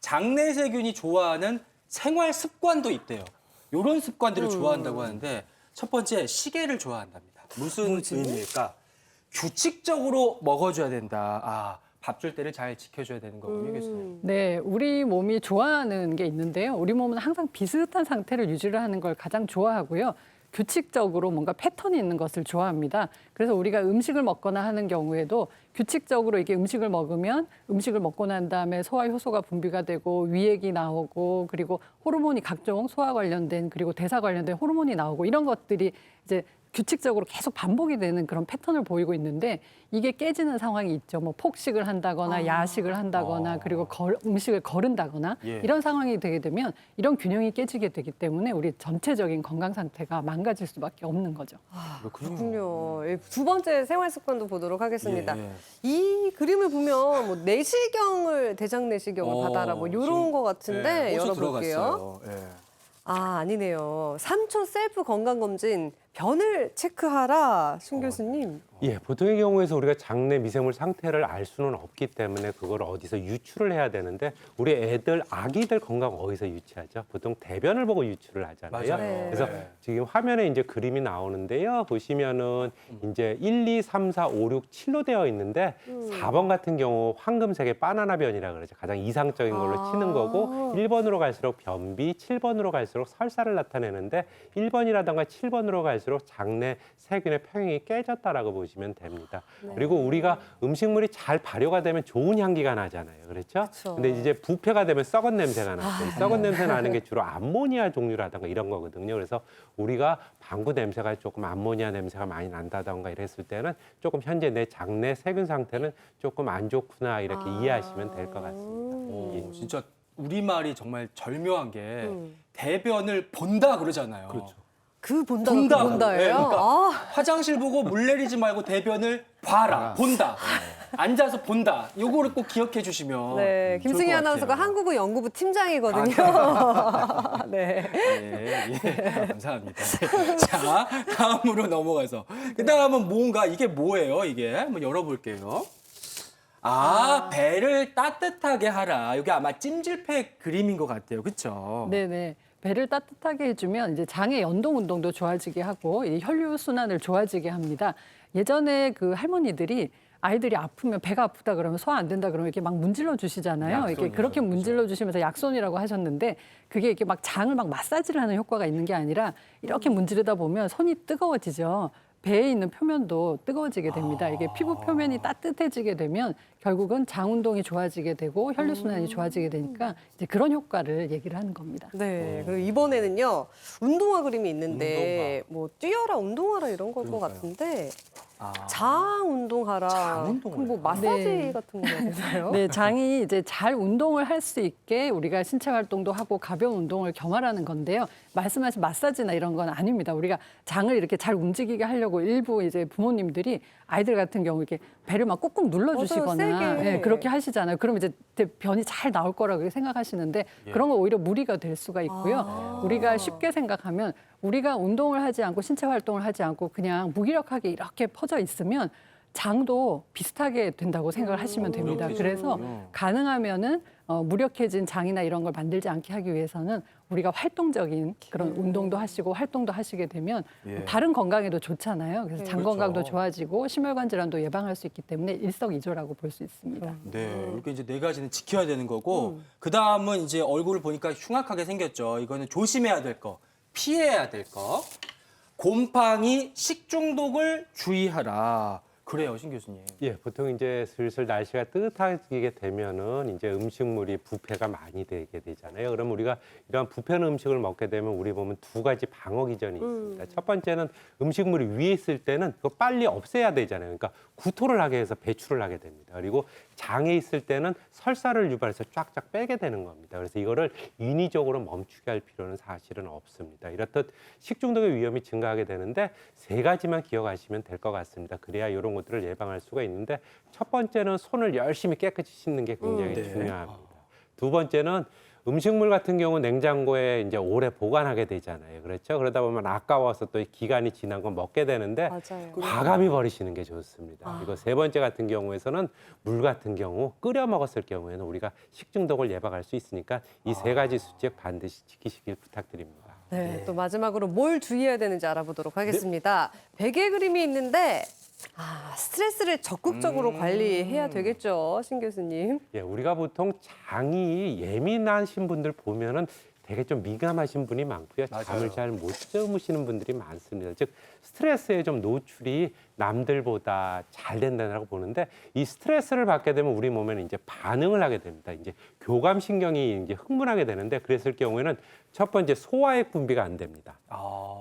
장내 세균이 좋아하는 생활 습관도 있대요. 이런 습관들을 좋아한다고 하는데 첫 번째 시계를 좋아한답니다. 무슨 의미일까? 규칙적으로 먹어줘야 된다. 아, 밥 줄 때를 잘 지켜줘야 되는 거군요, 교수님. 네, 우리 몸이 좋아하는 게 있는데요. 우리 몸은 항상 비슷한 상태를 유지를 하는 걸 가장 좋아하고요. 규칙적으로 뭔가 패턴이 있는 것을 좋아합니다. 그래서 우리가 음식을 먹거나 하는 경우에도 규칙적으로 이게 음식을 먹으면 음식을 먹고 난 다음에 소화 효소가 분비가 되고 위액이 나오고 그리고 호르몬이 각종 소화 관련된 그리고 대사 관련된 호르몬이 나오고 이런 것들이 이제 규칙적으로 계속 반복이 되는 그런 패턴을 보이고 있는데 이게 깨지는 상황이 있죠. 뭐 폭식을 한다거나 야식을 한다거나 그리고 음식을 거른다거나 예. 이런 상황이 되게 되면 이런 균형이 깨지게 되기 때문에 우리 전체적인 건강 상태가 망가질 수밖에 없는 거죠. 그렇군요. 예, 두 번째 생활 습관도 보도록 하겠습니다. 예. 이 그림을 보면 뭐 내시경을 대장 내시경을 받아라 뭐 이런 거 같은데 꽃이 열어볼게요. 들어갔어요. 예. 아, 아니네요. 3초 셀프 건강검진 변을 체크하라, 신 교수님. 예, 보통의 경우에서 우리가 장내 미생물 상태를 알 수는 없기 때문에 그걸 어디서 유출을 해야 되는데 우리 아기들 건강 어디서 유치하죠? 보통 대변을 보고 유출을 하잖아요. 맞아요. 네. 그래서 지금 화면에 이제 그림이 나오는데요. 보시면은 이제 1, 2, 3, 4, 5, 6, 7로 되어 있는데 4번 같은 경우 황금색의 바나나 변이라 그러죠. 가장 이상적인 걸로 치는 거고 1번으로 갈수록 변비, 7번으로 갈수록 설사를 나타내는데 1번이라던가 7번으로 갈수록 장내 세균의 평형이 깨졌다라고 보시면 됩니다. 그리고 우리가 음식물이 잘 발효가 되면 좋은 향기가 나잖아요. 그렇죠? 그쵸. 근데 이제 부패가 되면 썩은 냄새가 나죠. 이 썩은 냄새 나는 게 주로 암모니아 종류라든가 이런 거거든요. 그래서 우리가 방구 냄새가 조금 암모니아 냄새가 많이 난다던가 이랬을 때는 조금 현재 내 장내 세균 상태는 조금 안 좋구나 이렇게 이해하시면 될 것 같습니다. 예. 진짜 우리말이 정말 절묘한 게 대변을 본다 그러잖아요. 그렇죠. 그 본다가 본다. 그 본다예요? 네, 그러니까 아, 화장실 보고 물 내리지 말고 대변을 봐라, 본다. 앉아서 본다. 요거를 꼭 기억해 주시면 네. 좋을 김승희 것 아나운서가 같아요. 한국어 연구부 팀장이거든요. 네. 예, 감사합니다. 네. 자, 다음으로 넘어가서. 그 다음은 뭔가, 이게 뭐예요, 이게? 한번 열어볼게요. 배를 따뜻하게 하라. 이게 아마 찜질팩 그림인 것 같아요. 그쵸? 네네. 배를 따뜻하게 해주면 이제 장의 연동 운동도 좋아지게 하고 이 혈류 순환을 좋아지게 합니다. 예전에 그 할머니들이 아이들이 아프면 배가 아프다 그러면 소화 안 된다 그러면 이렇게 막 문질러 주시잖아요. 이렇게 약손이죠. 그렇게 문질러 주시면서 약손이라고 하셨는데 그게 이렇게 막 장을 막 마사지를 하는 효과가 있는 게 아니라 이렇게 문지르다 보면 손이 뜨거워지죠. 배에 있는 표면도 뜨거워지게 됩니다. 이게 피부 표면이 따뜻해지게 되면 결국은 장 운동이 좋아지게 되고 혈류 순환이 좋아지게 되니까 이제 그런 효과를 얘기를 하는 겁니다. 네. 그리고 이번에는요, 운동화 그림이 있는데, 뭐, 뛰어라, 운동하라 이런 걸 것 같은데, 장 운동하라. 장 운동을 그럼 뭐, 해요? 마사지 네. 같은 거 해야 되나요? 네, 장이 이제 잘 운동을 할 수 있게 우리가 신체 활동도 하고 가벼운 운동을 겸하라는 건데요. 말씀하신 마사지나 이런 건 아닙니다. 우리가 장을 이렇게 잘 움직이게 하려고 일부 이제 부모님들이 아이들 같은 경우 이렇게 배를 막 꾹꾹 맞아요, 눌러주시거나 세게. 그렇게 하시잖아요. 그러면 이제 변이 잘 나올 거라고 생각하시는데 그런 거 오히려 무리가 될 수가 있고요. 우리가 쉽게 생각하면 우리가 운동을 하지 않고 신체 활동을 하지 않고 그냥 무기력하게 이렇게 퍼져 있으면 장도 비슷하게 된다고 생각을 하시면 됩니다. 그래서 가능하면은 무력해진 장이나 이런 걸 만들지 않게 하기 위해서는 우리가 활동적인 그런 운동도 하시고 활동도 하시게 되면 다른 건강에도 좋잖아요. 그래서 장 건강도 좋아지고 심혈관 질환도 예방할 수 있기 때문에 일석이조라고 볼 수 있습니다. 네, 이렇게 이제 네 가지는 지켜야 되는 거고, 그 다음은 이제 얼굴을 보니까 흉악하게 생겼죠. 이거는 조심해야 될 거, 피해야 될 거. 곰팡이, 식중독을 주의하라. 그래요, 신 교수님. 예, 보통 이제 슬슬 날씨가 뜨뜻해지게 되면은 이제 음식물이 부패가 많이 되게 되잖아요. 그럼 우리가 이런 부패한 음식을 먹게 되면 우리 보면 두 가지 방어 기전이 있습니다. 첫 번째는 음식물이 위에 있을 때는 그거 빨리 없애야 되잖아요. 그러니까 구토를 하게 해서 배출을 하게 됩니다. 그리고 장에 있을 때는 설사를 유발해서 쫙쫙 빼게 되는 겁니다. 그래서 이거를 인위적으로 멈추게 할 필요는 사실은 없습니다. 이렇듯 식중독의 위험이 증가하게 되는데 세 가지만 기억하시면 될 것 같습니다. 그래야 이런 것들을 예방할 수가 있는데 첫 번째는 손을 열심히 깨끗이 씻는 게 굉장히 네. 중요합니다. 두 번째는 음식물 같은 경우 냉장고에 이제 오래 보관하게 되잖아요. 그렇죠? 그러다 보면 아까워서 또 기간이 지난 거 먹게 되는데 맞아요. 과감히 버리시는 게 좋습니다. 그리고 세 번째 같은 경우에서는 물 같은 경우 끓여 먹었을 경우에는 우리가 식중독을 예방할 수 있으니까 이 세 가지 수칙 반드시 지키시길 부탁드립니다. 네, 또 마지막으로 뭘 주의해야 되는지 알아보도록 하겠습니다. 베개 그림이 있는데 스트레스를 적극적으로 관리해야 되겠죠, 신 교수님. 예, 우리가 보통 장이 예민하신 분들 보면은 되게 좀 민감하신 분이 많고요. 잠을 맞아요. 잘 못 주무시는 분들이 많습니다. 즉 스트레스에 좀 노출이 남들보다 잘 된다고 보는데 이 스트레스를 받게 되면 우리 몸에는 이제 반응을 하게 됩니다. 이제 교감 신경이 이제 흥분하게 되는데 그랬을 경우에는 첫 번째 소화액 분비가 안 됩니다.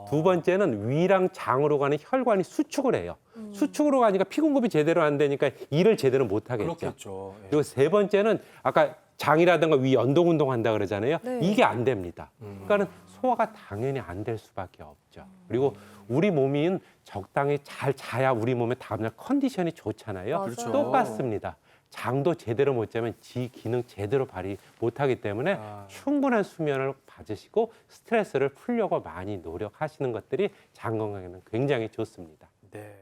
두 번째는 위랑 장으로 가는 혈관이 수축을 해요. 수축으로 가니까 피 공급이 제대로 안 되니까 일을 제대로 못 하겠죠. 그렇겠죠. 예. 그리고 세 번째는 아까 장이라든가 위 연동 운동한다 그러잖아요. 네. 이게 안 됩니다. 그러니까는 소화가 당연히 안 될 수밖에 없죠. 그리고 우리 몸인 적당히 잘 자야 우리 몸의 다음날 컨디션이 좋잖아요. 맞아요. 그렇죠. 똑같습니다. 장도 제대로 못 자면 지 기능 제대로 발휘 못하기 때문에 충분한 수면을 받으시고 스트레스를 풀려고 많이 노력하시는 것들이 장 건강에는 굉장히 좋습니다. 네.